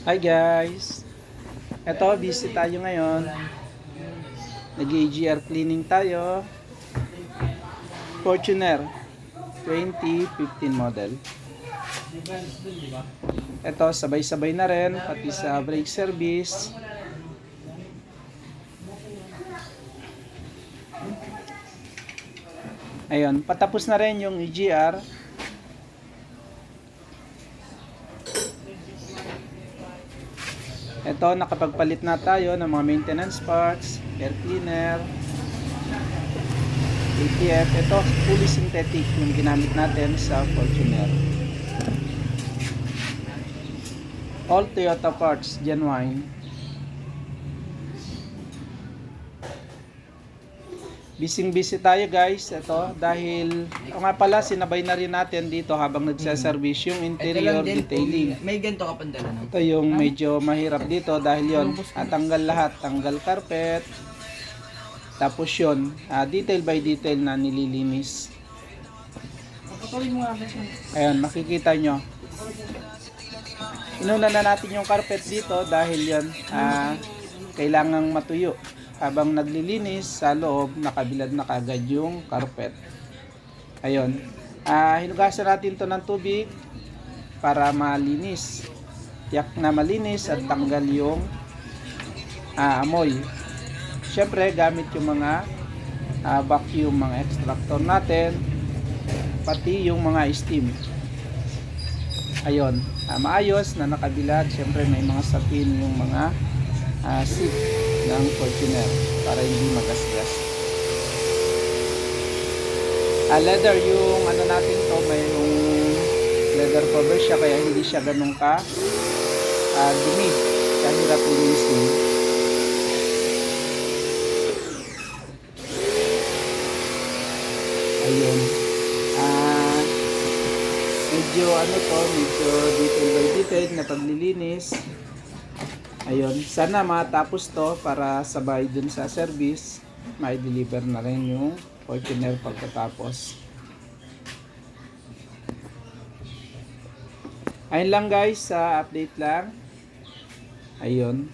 Hi guys! Eto, busy tayo ngayon. Nag-AGR cleaning tayo. Fortuner 2015 model. Eto, sabay-sabay na rin, pati sa brake service. Ayun, patapos na rin yung AGR. Ito, nakapagpalit na tayo ng mga maintenance parts, air cleaner, ATF. Ito, fully synthetic yung ginamit natin sa Fortuner. All Toyota parts, genuine. Busy tayo guys. Ito, dahil, o nga pala, sinabay na rin natin dito habang nagsaservice yung interior detailing. May ganito ka pandala no? Ito yung medyo mahirap dito dahil yon tanggal lahat, tanggal carpet. Tapos yun, detail by detail na nililinis. Ayun, makikita nyo. Inuna na natin yung carpet dito dahil yun, kailangang matuyo. Habang naglilinis sa loob, nakabilad na kagad yung carpet. Ayun, hinugasan natin to ng tubig para malinis. Tiyak na malinis at tanggal yung amoy. Siyempre, gamit yung mga vacuum, mga extractor natin, pati yung mga steam. Ayun, maayos na nakabilad. Siyempre, may mga sapin yung mga seat ng Fortuner para hindi magasgas. Leather yung ano natin to, may yung leather cover siya kaya hindi siya ganun ka dumi. Kaya hirap linisin. Ayun. Medyo ano to, medyo detail by detail na paglilinis. Ayun, sana matapos to para sabay dun sa service, may deliver na rin yung Fortuner pagkatapos. Ayun lang guys, sa update lang. Ayun.